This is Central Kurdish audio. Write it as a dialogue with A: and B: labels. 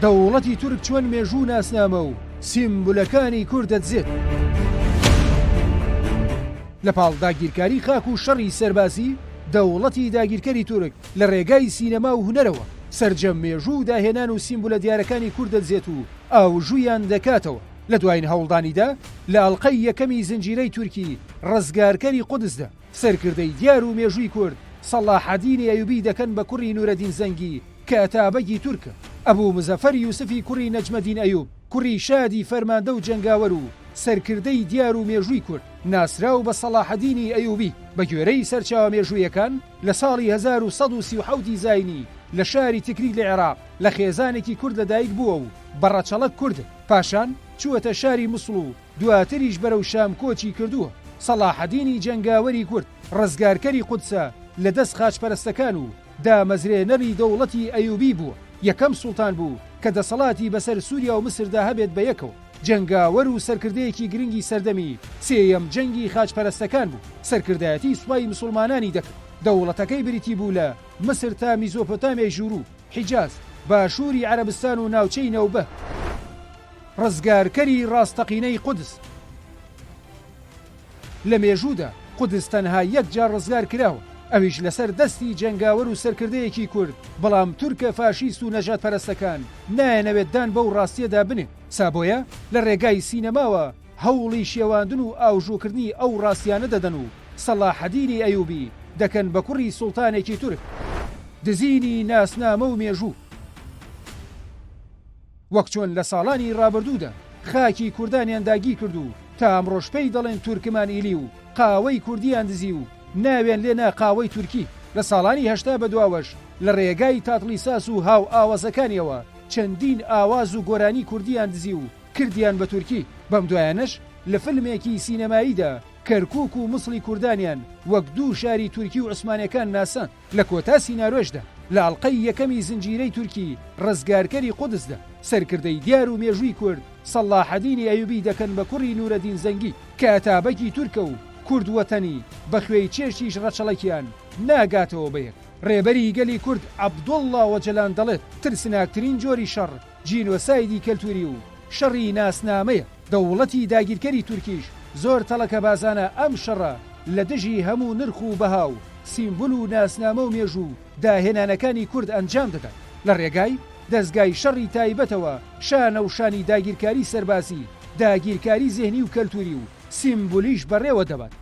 A: دەوڵەتی تورک چۆن مێژوو ناسنامە و سیمبولەکانی کورد دەدزێت. لە پاڵ داگیرکاری خاک و شەڕی سەربازی دەوڵەتی داگیرکەری تورک لە ڕێگای سینەما و هونەرەوە سەرجەم مێژوو داهێنان و سیمبولە دیارەکانی کورد دەدزێت و ئاوژوویان دەکاتەوە. لە دوایین هەوڵدانیدا لە ئەڵقەی یەکەمی زنجیرەی تورکی ڕزگارکەری قودسدا سەرکردەی دیار و مێژووی کورد سەلاحەدینی ئەیوبی دەکەن بە کوڕی نورەدین زەنگی کە ئەتابەکی تورکە. ئەبوو مزەفەر یوسفی کوڕی نەجمەدین ئەیوب کوڕی شادی فەرماندە و جەنگاوەر و سەرکردەی دیار و مێژووی کورد ناسراو بە سەلاحەدینی ئەیوبی بە گوێرەی سەرچاوە مێژوویەکان لە ساڵی 1937 زاینی لە شاری تکریک لە عێراق لە خێزانێکی کورد لەدایک بووە و بەڕەچەڵەک کورد پاشان چووەتە شاری موسڵ و دواتریش بەرەو شام کۆچی کردووە. سەلاحەدینی جەنگاوەری کورد ڕزگارکەری قودسە لە دەست خاچپەرستەکان و دامەزرێنەری دەوڵەتی ئەیوبی بووە. یەکەم سوڵتان بوو کە دەسەڵاتی بەسەر سووریا و مسردا هەبێت بە یەکەوە. جەنگاوەر و سەرکردەیەکی گرنگی سەردەمی سێیەم جەنگی خاچپەرستەکان بوو. سەرکردایەتی سوپای مسلمانانی دەکرد. دەوڵەتەکەی بریتی بوو لە مسر تا میزۆپۆتامیای ژوور و حیجاز باشووری عەرەبستان و ناوچەی نەوبە. ڕزگارکەری ڕاستەقینەی قودس لە مێژوودا قودس تەنها یەک جار ڕزگار کراوە، ئەویش لەسەر دەستی جەنگاوەر و سەرکردەیەکی کورد. بەڵام تورکە فاشیست و نەژاد پەرستەکان نایەنەوێتدان بەو ڕاستیەدا بنێ. سابۆیە لە ڕێگای سینەماوە هەوڵی شێواندن و ئاوژووکردنی ئەو ڕاستیانە دەدەن و سەلاحەدینی ئەیوبی دەکەن بە کوڕی سوڵتانێکی تورک. دزینی ناسنامە و مێژوو وەک چۆن لە ساڵانی ڕابردوودا خاکی کوردانیان داگیر کرد و تا ئەمڕۆژ پێی دەڵێن تورکمان ئیلی و قاوەی کوردیان دزی و ناوێن لێنا قاوەی تورکی. لە ساڵانی هەشتا بەدواوەش لە ڕێگای تاتڵی ساس و هاو ئاوازەکانیەوە چەندین ئاواز و گۆرانی کوردیان دزی و کردیان بە تورکی. بەم دوایانش لە فیلمێکی سینەماییدا کەرکووک و مسڵی کوردانیان وەک دوو شاری تورکی و عوسمانیەکان ناسان. لە کۆتا سیناڕۆژدا لە ئەڵقەی یەکەمی زنجیرەی تورکی ڕزگارکەری قودسدا سەرکردەی دیار و مێژووی کورد سەلاحەدینی ئەیوبی دەکەن بە کوڕی نورەدین زەنگی کە ئەتابەکی تورکە و کورد وەتەنی بە خوێی چێشتیش ڕەچەڵەکیان ناگاتەوە بەیەک. ڕێبەری گەلی کورد عەبدوڵڵا وەجەلان دەڵێت ترسناکترین جۆری شەڕ جینۆسایدی کەلتوری و شەڕی ناسنامەیە. دەوڵەتی داگیرکەری تورکیش زۆر تەڵەکە بازانە ئەم شەڕە لە دژی هەموو نرخ و بەها و سیمبول و ناسنامە و مێژوو داهێنانەکانی کورد ئەنجام دەدات. لە ڕێگای دەستگای شەڕی تایبەتەوە شانە و شانی داگیرکاری سەربازی، داگیرکاری زێنی و کەلتوری و سیمبولیش بەڕێوە دەبات.